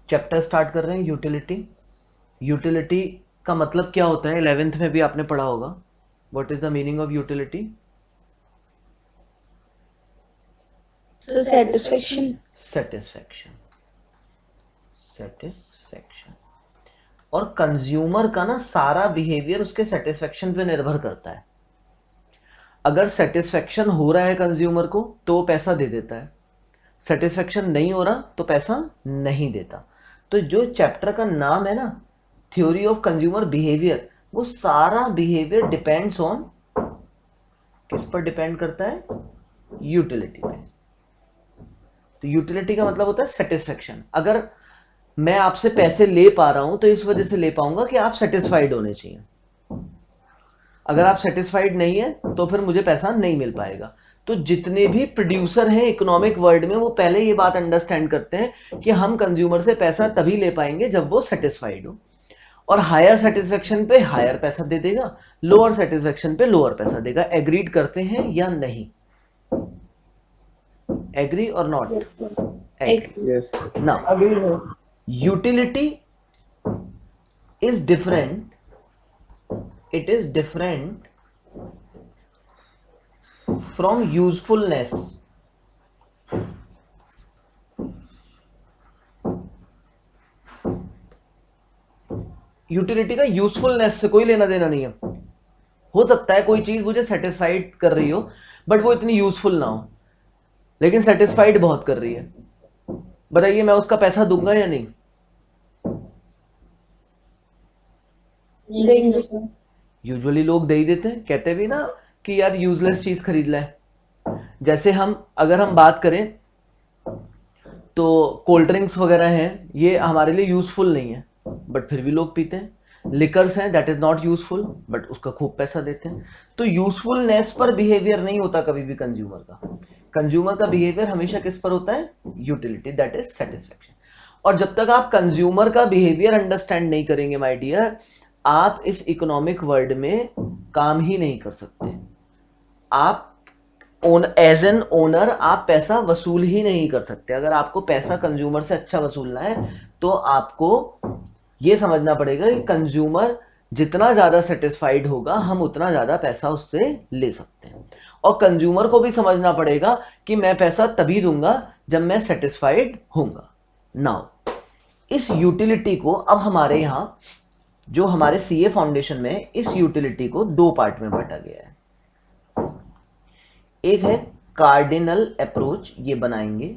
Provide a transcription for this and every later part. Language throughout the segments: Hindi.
चैप्टर स्टार्ट कर रहे हैं यूटिलिटी। यूटिलिटी का मतलब क्या होता है 11th में भी आपने पढ़ा होगा। What is the meaning of utility? So satisfaction. Satisfaction. Satisfaction. और कंज्यूमर का ना सारा बिहेवियर उसके सेटिस्फैक्शन पे निर्भर करता है। अगर सेटिस्फैक्शन हो रहा है कंज्यूमर को तो वो पैसा दे देता है, सेटिस्फैक्शन नहीं हो रहा तो पैसा नहीं देता। तो जो चैप्टर का नाम है ना, थ्योरी ऑफ कंज्यूमर बिहेवियर, वो सारा बिहेवियर डिपेंड्स ऑन, किस पर डिपेंड करता है? यूटिलिटी पे। तो यूटिलिटी का मतलब होता है सेटिस्फैक्शन। अगर मैं आपसे पैसे ले पा रहा हूं तो इस वजह से ले पाऊंगा कि आप सेटिस्फाइड होने चाहिए। अगर आप सेटिस्फाइड नहीं है तो फिर मुझे पैसा नहीं मिल पाएगा। तो जितने भी प्रोड्यूसर हैं इकोनॉमिक वर्ल्ड में, वो पहले ये बात अंडरस्टैंड करते हैं कि हम कंज्यूमर से पैसा तभी ले पाएंगे जब वो सेटिस्फाइड हो। और हायर सेटिस्फेक्शन पे हायर पैसा दे देगा, लोअर सेटिस्फेक्शन पे लोअर पैसा देगा। एग्रीड करते हैं या नहीं? एग्री और not? Yes, sir. Agree. Yes. Now Agree, sir. Utility is different, it is different from usefulness। Utility का यूजफुलनेस से कोई लेना देना नहीं है। हो सकता है कोई चीज मुझे सेटिस्फाइड कर रही हो बट वो इतनी यूजफुल ना हो, लेकिन सेटिस्फाइड बहुत कर रही है। बताइए मैं उसका पैसा दूंगा या नहीं? देंगे सर। यूजुअली लोग दे ही देते हैं, कहते भी ना कि यार यूजलेस चीज खरीद लें। जैसे अगर हम बात करें तो कोल्ड ड्रिंक्स वगैरह हैं, ये हमारे लिए यूजफुल नहीं है बट फिर भी लोग पीते हैं। लिकर्स हैं, that is not useful but उसका खूब पैसा देते हैं। तो यूजफुलनेस पर बिहेवियर नहीं होता कभी भी कंज्यूमर का। कंज्यूमर का बिहेवियर हमेशा किस पर होता है? Utility, that is satisfaction. और जब तक आप कंज्यूमर का बिहेवियर अंडरस्टैंड नहीं करेंगे माय डियर, आप इस इकोनॉमिक वर्ल्ड में काम ही नहीं कर सकते। आप एज एन ओनर आप पैसा वसूल ही नहीं कर सकते। अगर आपको पैसा कंज्यूमर से अच्छा वसूलना है तो आपको यह समझना पड़ेगा कि कंज्यूमर जितना ज्यादा सेटिस्फाइड होगा हम उतना ज्यादा पैसा उससे ले सकते हैं। और कंज्यूमर को भी समझना पड़ेगा कि मैं पैसा तभी दूंगा जब मैं सेटिस्फाइड होऊंगा। नाउ इस यूटिलिटी को अब हमारे यहां जो हमारे सीए फाउंडेशन में इस यूटिलिटी को दो पार्ट में बांटा गया है। एक है कार्डिनल अप्रोच, ये बनाएंगे,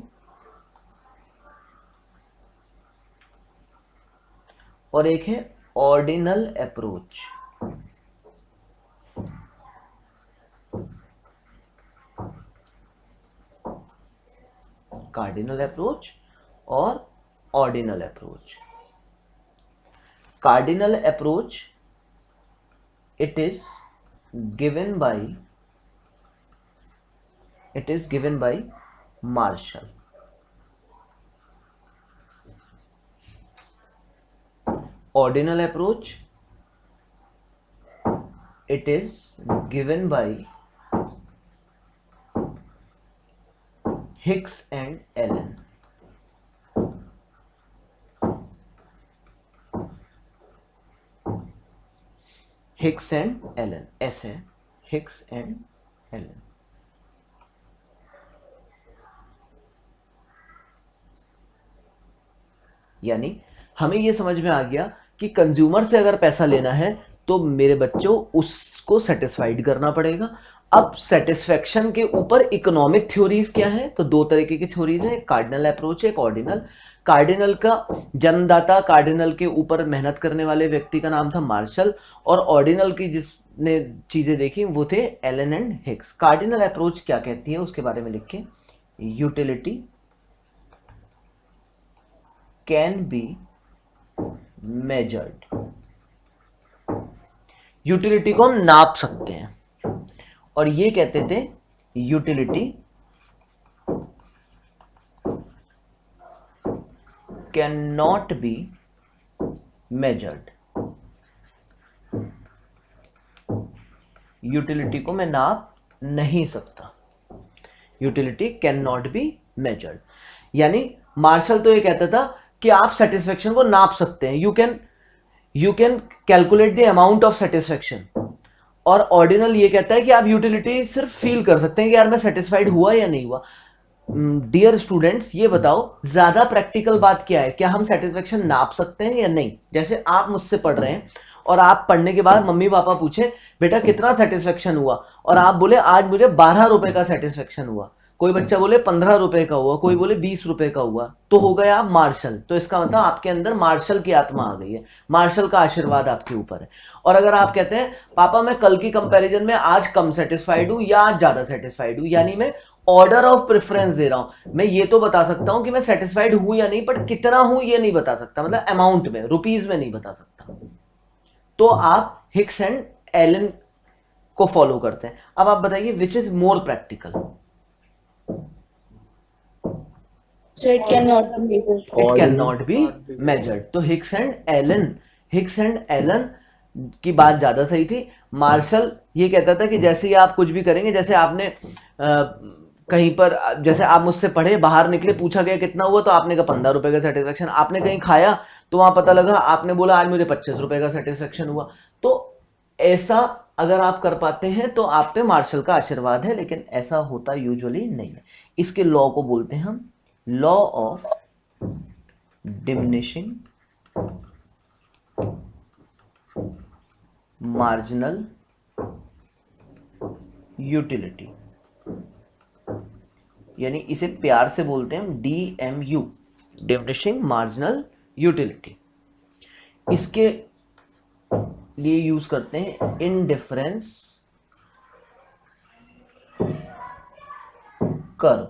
और एक है ऑर्डिनल अप्रोच। कार्डिनल अप्रोच और ordinal approach. Cardinal approach, it is given by Marshall। Ordinal approach, it is given by Hicks and Allen। Hicks and Allen, ऐसे हिक्स एंड एलन। यानी हमें यह समझ में आ गया कि कंज्यूमर से अगर पैसा लेना है तो मेरे बच्चों उसको सेटिस्फाइड करना पड़ेगा। अब सेटिस्फेक्शन के ऊपर इकोनॉमिक थ्योरीज क्या है? तो दो तरीके की थ्योरीज है, एक कार्डिनल अप्रोच है, एक ऑर्डिनल। कार्डिनल का जन्मदाता, कार्डिनल के ऊपर मेहनत करने वाले व्यक्ति का नाम था मार्शल, और ऑर्डिनल की जिसने चीजें देखी वो थे Allen and Hicks. Cardinal approach क्या कहती है उसके बारे में लिखे, utility can be measured. Utility को हम नाप सकते हैं, और ये कहते थे utility can not be measured. Utility को मैं नाप नहीं सकता, utility can not be measured. यानी मार्शल तो ये कहता था कि आप सेटिस्फेक्शन को नाप सकते हैं, you can calculate the amount of satisfaction. और ऑर्डिनल ये कहता है कि आप यूटिलिटी सिर्फ फील कर सकते हैं कि यार मैं सेटिस्फाइड हुआ या नहीं हुआ। डियर स्टूडेंट्स, ये बताओ ज्यादा प्रैक्टिकल बात क्या है, क्या हम सेटिस्फेक्शन नाप सकते हैं या नहीं? जैसे आप मुझसे पढ़ रहे हैं और आप पढ़ने के बाद मम्मी पापा पूछे बेटा कितना सेटिस्फेक्शन हुआ, और आप बोले आज मुझे 12 रुपए का सेटिस्फेक्शन हुआ, कोई बच्चा बोले 15 रुपए का हुआ, कोई बोले 20 रुपए का हुआ, तो हो गया आप मार्शल। तो इसका मतलब आपके अंदर मार्शल की आत्मा आ गई है, मार्शल का आशीर्वाद आपके ऊपर है। और अगर आप कहते हैं पापा मैं कल की कंपैरिजन में आज कम सेटिस्फाइड हूं या आज ज्यादा सेटिस्फाइड हूं, यानी मैं ऑर्डर ऑफ प्रेफरेंस दे रहा हूं, मैं ये तो बता सकता हूं कि मैं सेटिस्फाइड हूं या नहीं, बट कितना हूं ये नहीं बता सकता, मतलब अमाउंट में, रुपीज में नहीं बता सकता। तो आप हिक्स एंड एलन को फॉलो करते हैं। अब आप बताइए which is more practical? So it cannot be measured. It can not be measured. तो हिक्स एंड एलन की बात ज्यादा सही थी। मार्शल ये कहता था कि जैसे ही आप कुछ भी करेंगे, जैसे आपने कहीं पर, जैसे आप मुझसे पढ़े, बाहर निकले, पूछा गया कितना हुआ, तो आपने कहा 15 रुपए का सेटिस्फेक्शन। आपने कहीं खाया तो वहां पता लगा, आपने बोला आज मुझे 25 रुपए का सेटिस्फेक्शन हुआ। तो ऐसा अगर आप कर पाते हैं तो आप पे मार्शल का आशीर्वाद है, लेकिन ऐसा होता यूजुअली नहीं है। इसके लॉ को बोलते हैं हम law of diminishing marginal utility, यानी इसे प्यार से बोलते हैं हम DMU, डिमिनिशिंग मार्जिनल यूटिलिटी। इसके लिए यूज करते हैं इनडिफरेंस कर्व,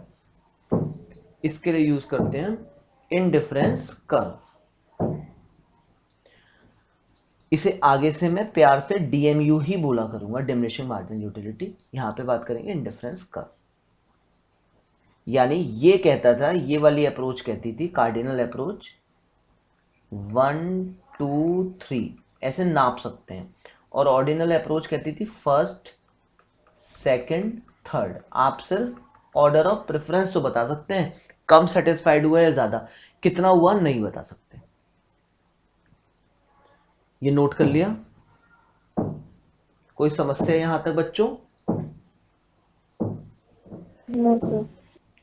इसके लिए यूज करते हैं इनडिफरेंस कर्व। इसे आगे से मैं प्यार से DMU ही बोला करूंगा, डिमिनिशिंग मार्जिनल यूटिलिटी। यहां पे बात करेंगे इनडिफरेंस कर्व। यानी ये कहता था, ये वाली अप्रोच कहती थी, कार्डिनल अप्रोच 1 2 3 ऐसे नाप सकते हैं, और ऑर्डिनल अप्रोच कहती थी फर्स्ट सेकंड थर्ड। आप सिर्फ ऑर्डर ऑफ प्रेफरेंस तो बता सकते हैं, कम सेटिस्फाइड हुआ या ज्यादा, कितना हुआ नहीं बता सकते। ये नोट कर लिया? कोई समस्या यहां तक बच्चों? No, sir.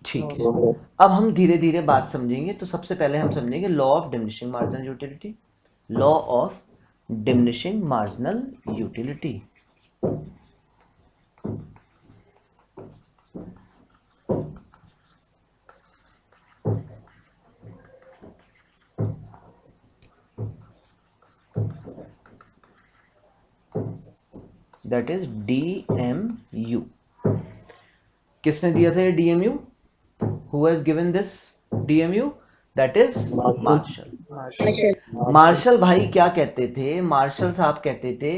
ठीक है। अब हम धीरे धीरे बात समझेंगे। तो सबसे पहले हम समझेंगे law of diminishing marginal utility. Law of diminishing marginal utility, that is DMU। किसने दिया था ये DMU? Who has given this DMU? That is Marshall. Marshall भाई क्या कहते थे? मार्शल साहब कहते थे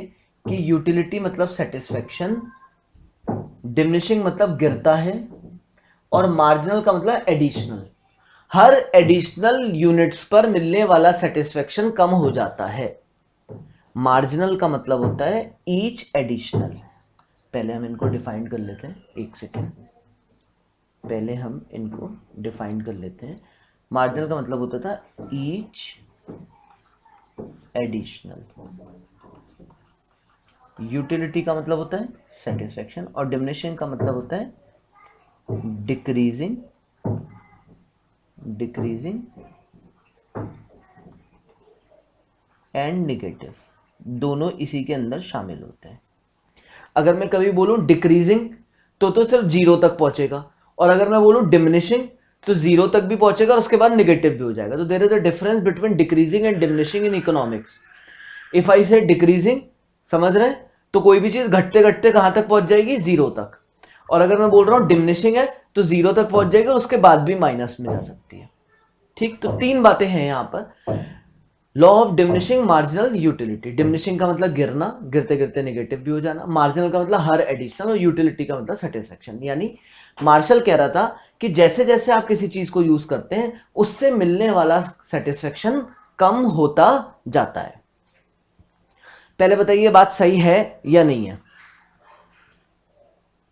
कि यूटिलिटी मतलब सेटिस्फेक्शन, डिमिनिशिंग मतलब गिरता है, और मार्जिनल का मतलब एडिशनल। हर एडिशनल यूनिट्स पर मिलने वाला सेटिस्फेक्शन कम हो जाता है। मार्जिनल का मतलब होता है ईच एडिशनल। पहले हम इनको डिफाइन कर लेते हैं, एक सेकेंड, पहले हम इनको डिफाइन कर लेते हैं। मार्जिनल का मतलब होता था ईच एडिशनल, यूटिलिटी का मतलब होता है सेटिस्फेक्शन, और डिमिनिशिंग का मतलब होता है डिक्रीजिंग एंड निगेटिव, दोनों इसी के अंदर शामिल होते हैं। अगर मैं कभी बोलूं डिक्रीजिंग तो सिर्फ 0 तक पहुंचेगा, और अगर मैं बोलूं डिमिनिशिंग तो 0 तक भी पहुंचेगा और उसके बाद निगेटिव भी हो जाएगा। तो there is a difference between decreasing and diminishing in economics. If I say decreasing, समझ रहे हैं, तो कोई भी चीज घटते घटते कहां तक पहुंच जाएगी? 0 तक। और अगर मैं बोल रहा हूं डिमिनिशिंग है तो 0 तक पहुंच जाएगी और उसके बाद भी माइनस में जा सकती है। ठीक, तो 3 बातें हैं यहां पर। Law of diminishing marginal utility, diminishing का मतलब गिरना, गिरते गिरते नेगेटिव भी हो जाना, मार्जिनल का मतलब हर एडिशनल, और यूटिलिटी का मतलब सेटिस्फेक्शन। यानी मार्शल कह रहा था कि जैसे जैसे आप किसी चीज को यूज करते हैं उससे मिलने वाला सेटिस्फेक्शन कम होता जाता है। पहले बताइए बात सही है या नहीं है?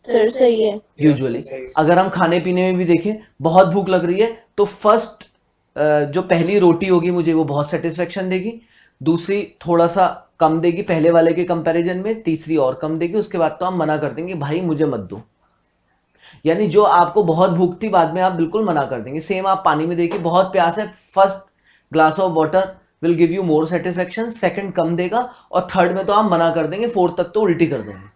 सर सही है। यूजुअली अगर हम खाने पीने में भी देखें, बहुत भूख लग रही है तो फर्स्ट जो पहली रोटी होगी मुझे वो बहुत सेटिस्फेक्शन देगी, दूसरी थोड़ा सा कम देगी पहले वाले के कंपैरिजन में, तीसरी और कम देगी, उसके बाद तो हम मना कर देंगे भाई मुझे मत दो। यानी जो आपको बहुत भूख थी बाद में आप बिल्कुल मना कर देंगे। सेम आप पानी में देखिए बहुत प्यास है, first glass of water will give you more satisfaction, second कम देगा और थर्ड में तो आप मना कर देंगे, फोर्थ तक तो उल्टी कर देंगे।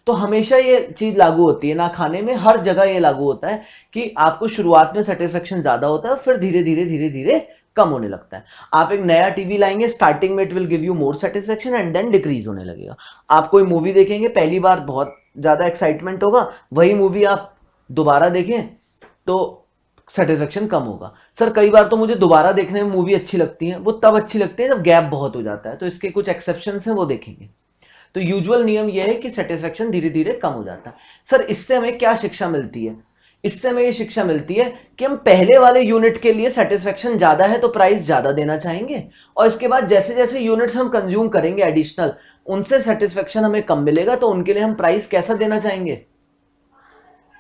तो हमेशा ये चीज लागू होती है ना, खाने में हर जगह ये लागू होता है कि आपको शुरुआत में सेटिस्फेक्शन ज्यादा होता है, फिर धीरे धीरे धीरे धीरे कम होने लगता है। आप एक नया टीवी लाएंगे, स्टार्टिंग में it will give you more satisfaction and then decrease होने लगेगा। आप कोई मूवी देखेंगे, पहली बार बहुत ज्यादा एक्साइटमेंट होगा, वही मूवी आप दोबारा देखें तो सेटिस्फेक्शन कम होगा। सर कई बार तो मुझे दोबारा देखने में मूवी अच्छी लगती है, वो तब अच्छी लगती है जब गैप बहुत हो जाता है, तो इसके कुछ एक्सेप्शंस हैं वो देखेंगे। तो यूजुअल नियम यह है कि सेटिस्फेक्शन धीरे धीरे कम हो जाता है। सर इससे हमें क्या शिक्षा मिलती है? इससे हमें ये शिक्षा मिलती है कि हम पहले वाले यूनिट के लिए सेटिस्फेक्शन ज्यादा है तो प्राइस ज्यादा देना चाहेंगे, और इसके बाद जैसे जैसे यूनिट्स हम कंज्यूम करेंगे एडिशनल, उनसे सेटिस्फेक्शन हमें कम मिलेगा, तो उनके लिए हम प्राइस कैसा देना चाहेंगे?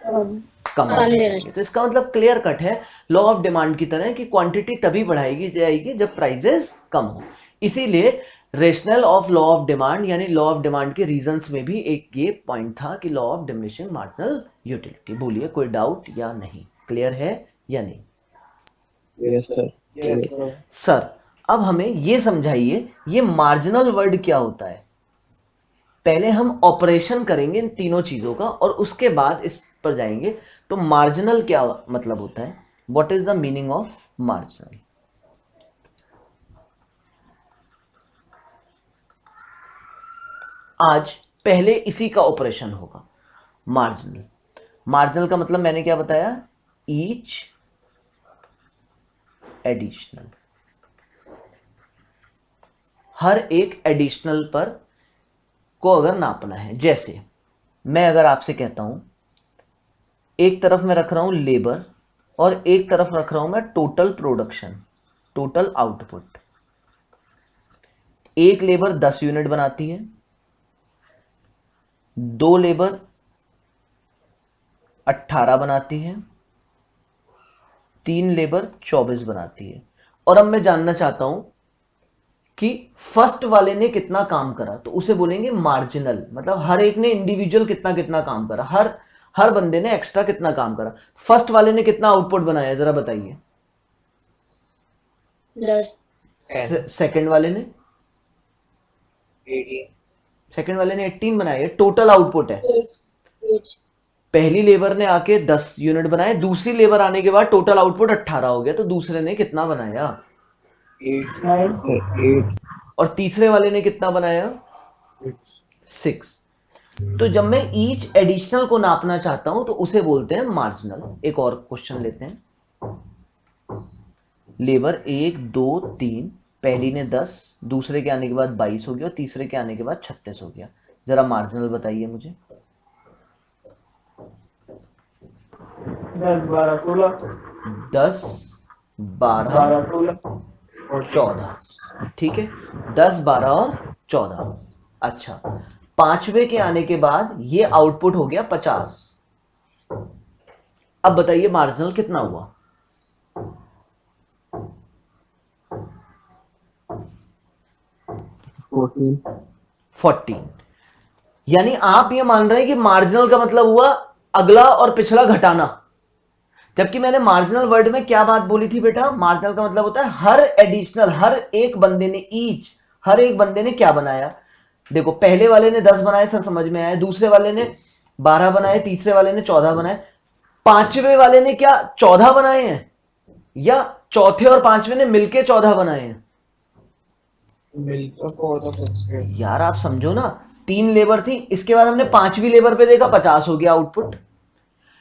कम देना चाहेंगे। तो इसका मतलब क्लियर कट है, लॉ ऑफ डिमांड की तरह कि क्वांटिटी तभी बढ़ाएगी जाएगी जब प्राइसेस कम हो। इसीलिए rational of law of demand यानी लॉ ऑफ डिमांड के रीजंस में भी एक ये पॉइंट था कि law of diminishing marginal utility. बोलिए कोई डाउट या नहीं, क्लियर है या नहीं? Yes sir. Yes sir. Sir अब हमें ये समझाइए ये मार्जिनल वर्ड क्या होता है। पहले हम ऑपरेशन करेंगे इन तीनों चीजों का और उसके बाद इस पर जाएंगे। तो मार्जिनल क्या मतलब होता है? What is the meaning of marginal? आज पहले इसी का ऑपरेशन होगा, मार्जिनल। मार्जिनल का मतलब मैंने क्या बताया? ईच एडिशनल, हर एक एडिशनल पर को अगर नापना है। जैसे मैं अगर आपसे कहता हूं एक तरफ मैं रख रहा हूं लेबर और एक तरफ रख रहा हूं मैं टोटल प्रोडक्शन, टोटल आउटपुट। एक लेबर 10 यूनिट बनाती है, 2 लेबर 18 बनाती है, 3 लेबर 24 बनाती है। और अब मैं जानना चाहता हूं कि फर्स्ट वाले ने कितना काम करा, तो उसे बोलेंगे मार्जिनल। मतलब हर एक ने इंडिविजुअल कितना कितना काम करा, हर बंदे ने एक्स्ट्रा कितना काम करा। फर्स्ट वाले ने कितना आउटपुट बनाया जरा बताइए? 10. सेकंड वाले ने 18. सेकंड वाले ने 18 बनाया, ये टोटल आउटपुट है। 8. पहली लेबर ने आके 10 यूनिट बनाए, दूसरी लेबर आने के बाद टोटल आउटपुट 18 हो गया, तो दूसरे ने कितना बनाया? 8. और तीसरे वाले ने कितना बनाया? 6। तो जब मैं ईच एडिशनल को नापना चाहता हूं तो उसे बोलते हैं मार्जिनल। एक और क्वेश्चन लेते हैं। लेबर 1 2 3, पहली ने 10, दूसरे के आने के बाद 22 हो गया और तीसरे के आने के बाद 36 हो गया। जरा मार्जिनल बताइए मुझे। 10 12 16 10 12 16 14, ठीक है, 10 12 और 14। अच्छा, पांचवे के आने के बाद ये आउटपुट हो गया 50। अब बताइए मार्जिनल कितना हुआ? 14। यानी आप ये मान रहे हैं कि मार्जिनल का मतलब हुआ अगला और पिछला घटाना, जबकि मैंने मार्जिनल वर्ड में क्या बात बोली थी बेटा? मार्जिनल का मतलब होता है हर एडिशनल, हर एक बंदे ने, ईच, हर एक बंदे ने क्या बनाया। देखो पहले वाले ने 10 बनाए, सर समझ में आया, दूसरे वाले ने 12 बनाए, तीसरे वाले ने 14 बनाए, पांचवे वाले ने क्या 14 बनाए हैं, या चौथे और पांचवे ने मिलके 14 बनाए हैं? मिलकर 4 यार आप समझो ना, 3 लेबर थी, इसके बाद हमने पांचवी लेबर पे देखा 50 हो गया आउटपुट।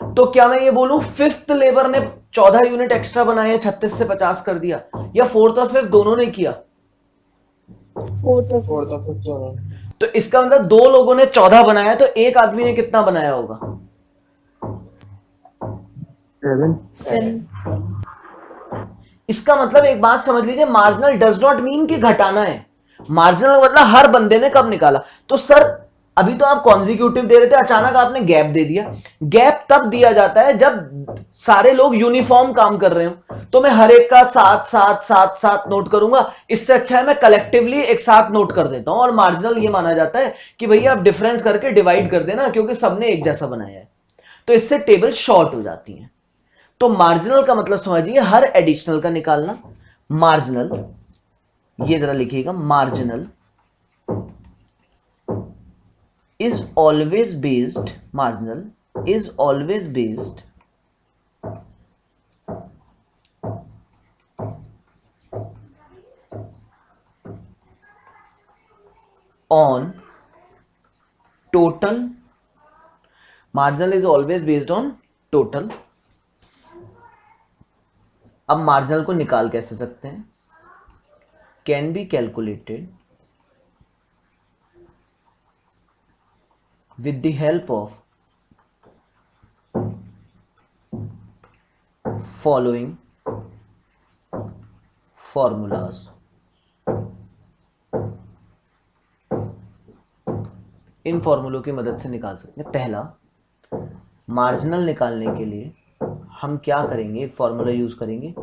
तो क्या मैं ये बोलूं फिफ्थ लेबर ने 14 यूनिट एक्स्ट्रा बनाए, 36 से 50 कर दिया, या फोर्थ और फिफ्थ दोनों ने किया? 4. तो इसका मतलब 2 लोगों ने 14 बनाया, तो एक आदमी ने कितना बनाया होगा? 7 इसका मतलब एक बात समझ लीजिए, मार्जिनल डज नॉट मीन कि घटाना है। मार्जिनल मतलब हर बंदे ने कब निकाला। तो सर अभी तो आप कॉन्जिक्यूटिव दे रहे थे, अचानक आपने गैप दे दिया। गैप तब दिया जाता है जब सारे लोग यूनिफॉर्म काम कर रहे हो, तो मैं हर एक का साथ साथ साथ साथ नोट करूंगा। इससे अच्छा है मैं कलेक्टिवली एक साथ नोट कर देता हूं। और मार्जिनल ये माना जाता है कि भैया आप डिफरेंस करके डिवाइड कर देना, क्योंकि सबने एक जैसा बनाया है, तो इससे टेबल शॉर्ट हो जाती है। तो मार्जिनल का मतलब समझिए हर एडिशनल का निकालना। मार्जिनल, ये जरा लिखिएगा, marginal is always based, marginal is always based on total, marginal is always based on total। अब मार्जिनल को निकाल कैसे सकते हैं? Can be calculated with the help of following formulas। इन फॉर्मूलों की मदद से निकाल सकते हैं। पहला, मार्जिनल निकालने के लिए हम क्या करेंगे, एक फॉर्मूला यूज करेंगे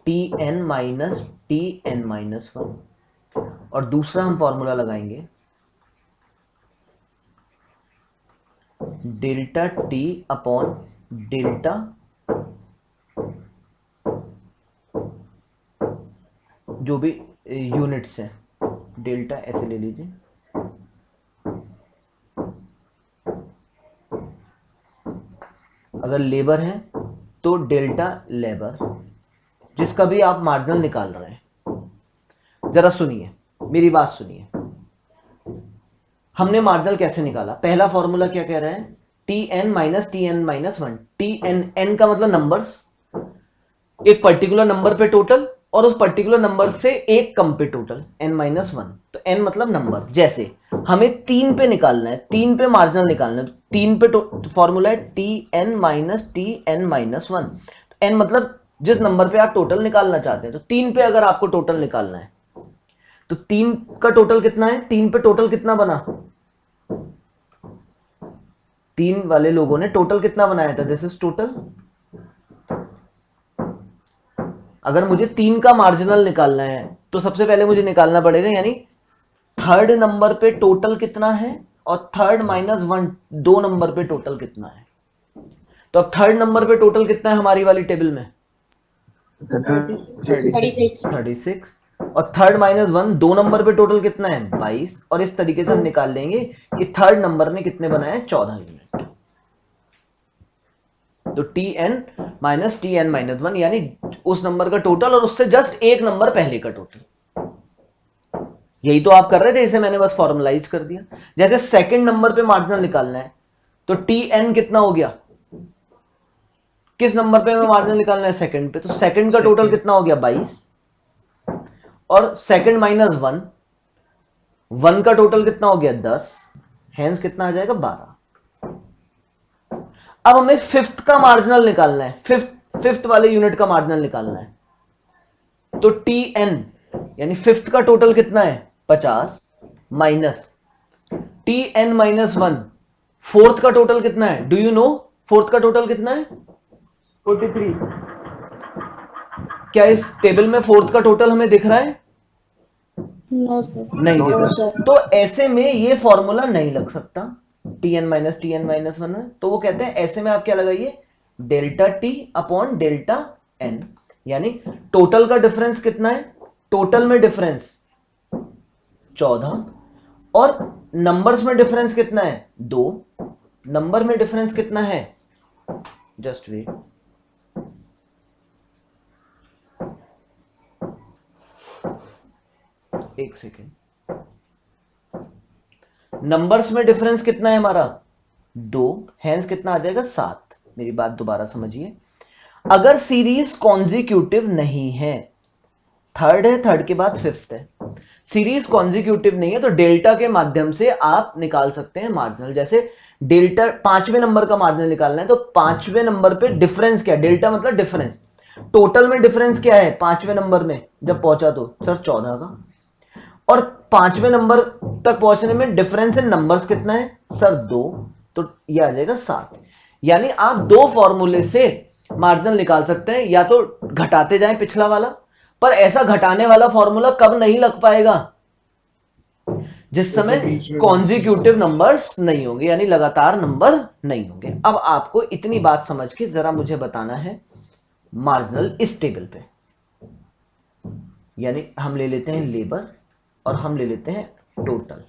Tn माइनस Tn माइनस 1, और दूसरा हम फॉर्मूला लगाएंगे डेल्टा टी अपॉन डेल्टा जो भी यूनिट्स है, डेल्टा ऐसे ले लीजिए। अगर लेबर है तो डेल्टा लेबर, जिसका भी आप मार्जिनल निकाल रहे हैं। जरा सुनिए, मेरी बात सुनिए। हमने मार्जिनल कैसे निकाला? पहला फॉर्मूला क्या कह रहा है? Tn minus Tn minus 1। Tn, n का मतलब नंबर्स, एक पर्टिकुलर नंबर पे टोटल और उस पर्टिकुलर नंबर से एक कम पे टोटल, n माइनस 1। तो n मतलब नंबर। जैसे हमें 3 पे निकालना है, 3 पे मार्जिनल निकालना है, तो 3 पे फॉर्मूला है Tn माइनस Tn माइनस 1। तो n मतलब जिस नंबर पे आप टोटल निकालना चाहते हैं। तो 3 पे अगर आपको टोटल निकालना है तो 3 का टोटल कितना है? 3 पे टोटल कितना बना? 3 वाले लोगों ने टोटल कितना बनाया था? This is total. अगर मुझे 3 का मार्जिनल निकालना है तो सबसे पहले मुझे निकालना पड़ेगा, यानी थर्ड नंबर पे टोटल कितना है और थर्ड माइनस 1 दो नंबर पे टोटल कितना है। तो अब थर्ड नंबर पे टोटल कितना है हमारी वाली टेबल में? 36। और थर्ड माइनस 1 दो नंबर पे टोटल कितना है? 22। और इस तरीके से हम निकाल लेंगे कि थर्ड नंबर ने कितने बनाए? 14 यूनिट। तो Tn माइनस Tn माइनस 1 यानी उस नंबर का टोटल और उससे जस्ट एक नंबर पहले का टोटल। यही तो आप कर रहे थे, इसे मैंने बस फॉर्मलाइज कर दिया। जैसे सेकंड नंबर पे मार्जिनल निकालना है तो Tn कितना हो गया? किस नंबर पे हमें मार्जिनल निकालना है? सेकंड पे। तो सेकंड का टोटल कितना हो गया? 22। और सेकंड माइनस 1, 1 का टोटल कितना हो गया? 10। हेंस कितना आ जाएगा? 12। अब हमें फिफ्थ का मार्जिनल निकालना है, फिफ्थ वाले यूनिट का मार्जिनल निकालना है। तो Tn यानी फिफ्थ का टोटल कितना है? 50 माइनस Tn माइनस 1, फोर्थ का टोटल कितना है? डू यू नो फोर्थ का टोटल कितना है? 43। क्या इस टेबल में फोर्थ का टोटल हमें दिख रहा है? No sir. नहीं दिख रहा। तो ऐसे में ये फॉर्मूला नहीं लग सकता Tn माइनस Tn माइनस 1 में। तो वो कहते हैं ऐसे में आप क्या लगाइए? Delta T upon delta N, यानी टोटल का डिफरेंस कितना है? टोटल में डिफरेंस 14 और नंबर्स में डिफरेंस कितना है? 2। नंबर में डिफरेंस कितना है? जस्ट वेट, एक सेकेंड। नंबर्स में डिफरेंस कितना है हमारा? 2। हेंस कितना आ जाएगा? 7। मेरी बात दोबारा समझिए। अगर सीरीज कॉन्जिक्यूटिव नहीं है, थर्ड है, थर्ड के बाद फिफ्थ है, सीरीज कॉन्जिक्यूटिव नहीं है, तो डेल्टा के माध्यम से आप निकाल सकते हैं मार्जिनल। जैसे डेल्टा 5वें नंबर का मार्जिनल निकालना है तो 5वें नंबर पे डिफरेंस क्या है? डेल्टा मतलब डिफरेंस। टोटल में डिफरेंस क्या है 5वें नंबर में जब पहुंचा? तो सर 14 का। और 5वें नंबर तक पहुंचने में डिफरेंस इन नंबर्स कितना है सर 2, तो ये आ जाएगा 7। यानी आप दो फॉर्मूले से मार्जिनल निकाल सकते हैं, या तो घटाते जाएं पिछला वाला, पर ऐसा घटाने वाला फॉर्मूला कब नहीं लग पाएगा, जिस समय कॉन्जिक्यूटिव नंबर्स नहीं होंगे, यानी लगातार नंबर नहीं होंगे। अब आपको इतनी बात समझ के जरा मुझे बताना है मार्जिनल इस टेबल पे, यानी हम ले लेते हैं लेबर और हम ले लेते हैं टोटल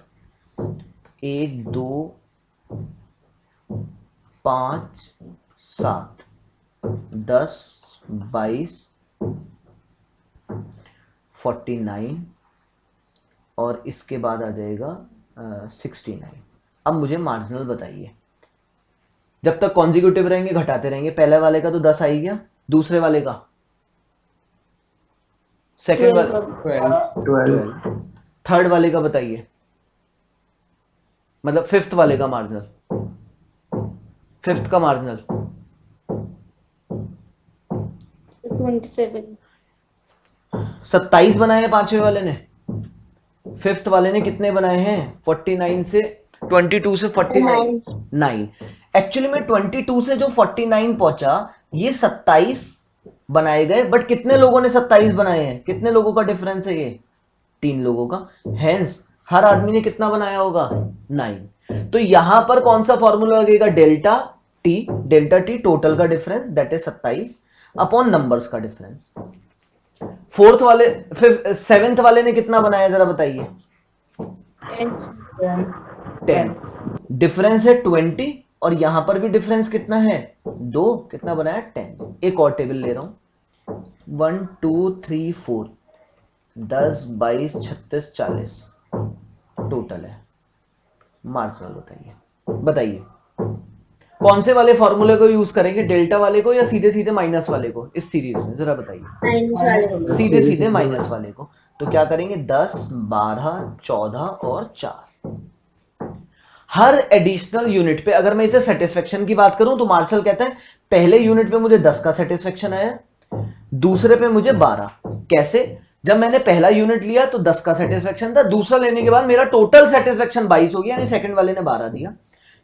1 2 5 7 10 22 49 और इसके बाद आ जाएगा 69। अब मुझे मार्जिनल बताइए। जब तक कॉन्जिक्यूटिव रहेंगे घटाते रहेंगे। पहले वाले का तो 10 आ ही गया, दूसरे वाले का, सेकंड वाले 12 थर्ड वाले का बताइए, मतलब फिफ्थ वाले का मार्जिनल, फिफ्थ का मार्जिनल 27 27 बनाए हैं पांचवें वाले ने, फिफ्थ वाले ने कितने बनाए हैं 49 से 22 से 49। एक्चुअली में 22 से जो 49 पहुंचा ये 27 बनाए गए, बट कितने लोगों ने 27 बनाए हैं, कितने लोगों का डिफरेंस है ये 3 लोगों का, हेंस हर आदमी ने कितना बनाया होगा 9। तो यहां पर कौन सा फॉर्मूला लगेगा डेल्टा टी टोटल का difference that is 27 upon numbers का डिफरेंस। फोर्थ वाले सेवेंथ वाले ने कितना बनाया जरा बताइए 10, डिफरेंस है 20 और यहां पर भी डिफरेंस कितना है 2, कितना बनाया 10। एक और टेबल ले रहा हूं 1 2 3 4 10 22 36 40 टोटल है। मार्जिनल बताइए कौन से वाले फॉर्मूले को यूज करेंगे, डेल्टा वाले को या सीधे सीधे माइनस वाले को इस सीरीज में, जरा बताइए। सीधे सीधे माइनस वाले को, तो क्या करेंगे 10 12 14 और 4। हर एडिशनल यूनिट पे अगर मैं इसे सेटिस्फेक्शन की बात करूं तो मार्शल कहता है पहले यूनिट पे मुझे 10 का सेटिस्फेक्शन आया, दूसरे पे मुझे 12। कैसे, जब मैंने पहला यूनिट लिया तो 10 का सेटिस्फेक्शन था, दूसरा लेने के बाद मेरा टोटल सेटिस्फेक्शन 22 हो गया, यानी सेकंड वाले ने 12 दिया।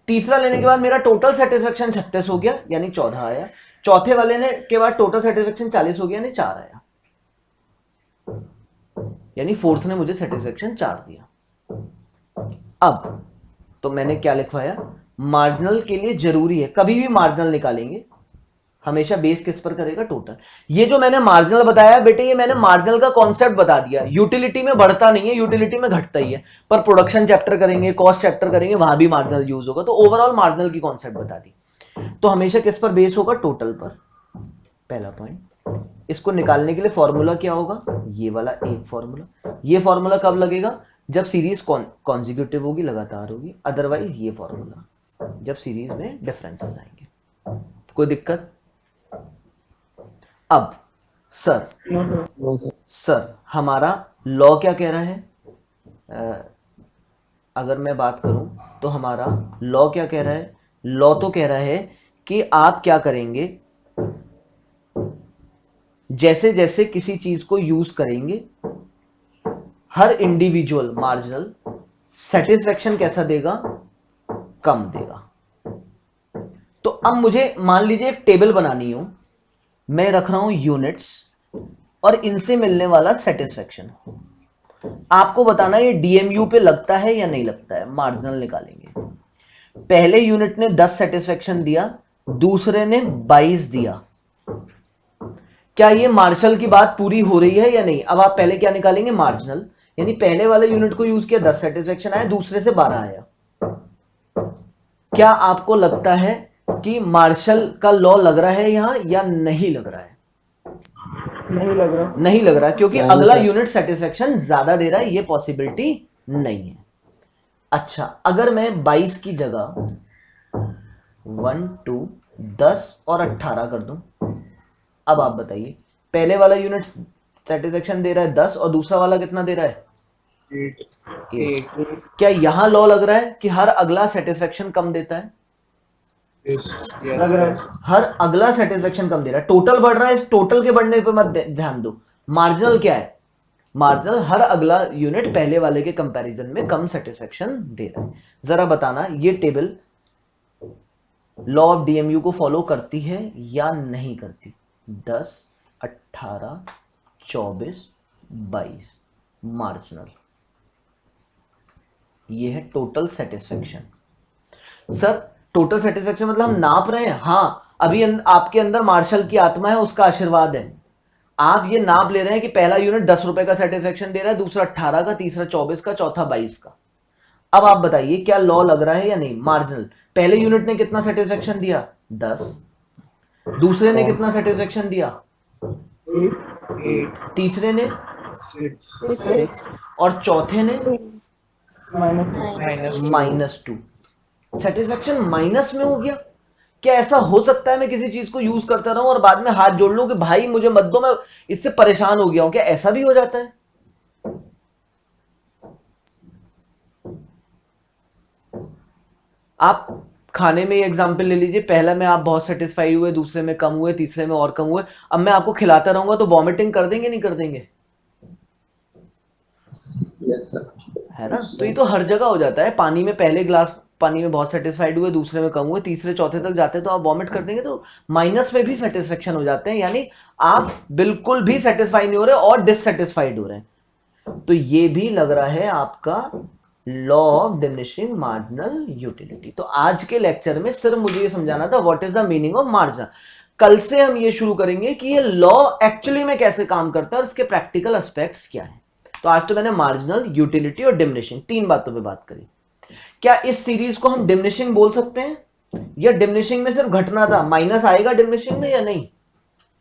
तीसरा लेने के बाद मेरा टोटल सेटिस्फेक्शन 36 हो गया, यानी 14 आया। चौथे वाले ने के बाद टोटल सेटिस्फेक्शन 40 हो गया, यानी 4 आया, यानी फोर्थ ने मुझे सेटिस्फेक्शन 4 दिया। अब तो मैंने क्या लिखवाया, मार्जिनल के लिए जरूरी है कभी भी मार्जिनल निकालेंगे हमेशा बेस किस पर करेगा टोटल। ये जो मैंने मार्जिनल बताया बेटे, ये मैंने मार्जिनल का कॉन्सेप्ट बता दिया। यूटिलिटी में बढ़ता नहीं है, यूटिलिटी में घटता ही है, पर प्रोडक्शन चैप्टर करेंगे, कॉस्ट चैप्टर करेंगे, वहां भी मार्जिनल यूज होगा। तो ओवरऑल मार्जिनल की कॉन्सेप्ट बता दी, तो हमेशा किस पर बेस होगा टोटल पर, पहला पॉइंट। इसको निकालने के लिए फॉर्मूला क्या होगा, ये वाला एक फॉर्मूला। ये फॉर्मूला कब लगेगा, जब सीरीज कॉन्जिक्यूटिव होगी, लगातार होगी, अदरवाइज ये फॉर्मूला जब सीरीज में डिफरेंसेस आएंगे। कोई दिक्कत। अब सर हमारा लॉ क्या कह रहा है, अगर मैं बात करूं तो हमारा लॉ क्या कह रहा है, लॉ तो कह रहा है कि आप क्या करेंगे, जैसे जैसे किसी चीज को यूज करेंगे हर इंडिविजुअल मार्जिनल सेटिस्फेक्शन कैसा देगा, कम देगा। तो अब मुझे मान लीजिए एक टेबल बनानी हो, मैं रख रहा हूं यूनिट्स और इनसे मिलने वाला सेटिस्फेक्शन। आपको बताना ये डीएमयू पे लगता है या नहीं लगता है, मार्जिनल निकालेंगे। पहले यूनिट ने 10 सेटिस्फेक्शन दिया, दूसरे ने 22 दिया, क्या ये मार्शल की बात पूरी हो रही है या नहीं। अब आप पहले क्या निकालेंगे, मार्जिनल, यानी पहले वाले यूनिट को यूज किया 10 सेटिस्फेक्शन आया, दूसरे से 12 आया। क्या आपको लगता है कि मार्शल का लॉ लग रहा है यहां या नहीं लग रहा है, नहीं लग रहा क्योंकि अगला यूनिट सेटिस्फेक्शन ज्यादा दे रहा है, ये पॉसिबिलिटी नहीं है। अच्छा, अगर मैं 22 की जगह 1 2 10 और 18 कर दूं, अब आप बताइए पहले वाला यूनिट सेटिस्फेक्शन दे रहा है 10 और दूसरा वाला कितना दे रहा है 8। क्या यहां लॉ लग रहा है कि हर अगला सेटिस्फेक्शन कम देता है, हर अगला सेटिस्फेक्शन कम दे रहा है, टोटल बढ़ रहा है, इस टोटल के बढ़ने पे मत ध्यान दो। मार्जिनल क्या है, मार्जिनल हर अगला यूनिट पहले वाले के कंपैरिजन में कम सेटिस्फेक्शन दे रहा है। जरा बताना ये टेबल लॉ ऑफ डीएमयू को फॉलो करती है या नहीं करती? 10, 18, 24, 22 मार्जिनल, ये है total satisfaction. Sir total satisfaction मतलब हम नाप रहे हैं? हाँ, अभी आपके अंदर मार्शल की आत्मा है, उसका आशीर्वाद है। आप ये नाप ले रहे हैं कि पहला यूनिट 10 रुपए का सेटिस्फेक्शन दे रहा है, दूसरा 18 का, तीसरा 24 का, चौथा 22 का। अब आप बताइए क्या लॉ लग रहा है या नहीं? मार्जिनल पहले यूनिट ने कितना सेटिस्फेक्शन दिया? 10। दूसरे ने कितना सेटिस्फेक्शन दिया? 8, तीसरे ने 6, और चौथे ने -2. -2। सेटिस्फेक्शन माइनस में हो गया। क्या ऐसा हो सकता है मैं किसी चीज को यूज करता रहूं और बाद में हाथ जोड़ लूं कि भाई मुझे मत दो, मैं इससे परेशान हो गया हूं? क्या ऐसा भी हो जाता है? आप खाने में एग्जांपल ले लीजिए, पहला में आप बहुत सेटिस्फाई हुए, दूसरे में कम हुए, तीसरे में और कम हुए। अब मैं आपको खिलाता रहूंगा तो वॉमिटिंग कर देंगे नहीं कर देंगे? Yes, sir. है ना? तो ये तो हर जगह हो जाता है। पानी में पहले ग्लास पानी में बहुत सेटिस्फाइड हुए, दूसरे में कम हुए, तीसरे चौथे तक जाते तो आप वॉमिट कर देंगे। तो माइनस में भी सेटिस्फेक्शन हो जाते हैं, यानी आप बिल्कुल भी सेटिस्फाई नहीं हो रहे और डिससेटिस्फाइड हो रहे हैं। तो ये भी लग रहा है आपका law of diminishing marginal utility. तो आज के लेक्चर में सिर्फ मुझे ये समझाना था what is the meaning of marginal. कल से हम ये शुरू करेंगे कि ये लॉ एक्चुअली में कैसे काम करता है और इसके प्रैक्टिकल एस्पेक्ट्स क्या है। तो आज तो मैंने मार्जिनल, यूटिलिटी और डिमिनिशिंग 3 बातों पे बात करी। क्या इस सीरीज को हम डिमिनिशिंग बोल सकते हैं या डिमिनिशिंग में सिर्फ घटना था? माइनस आएगा डिमिनिशिंग में या नहीं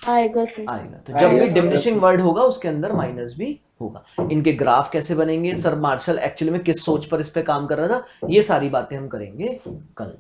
आएगा सर। आएगा? तो जब भी डिमिनिशिंग वर्ड होगा उसके अंदर माइनस भी होगा। इनके ग्राफ कैसे बनेंगे, सर मार्शल एक्चुअली में किस सोच पर इस पे काम कर रहा था, ये सारी बातें हम करेंगे कल।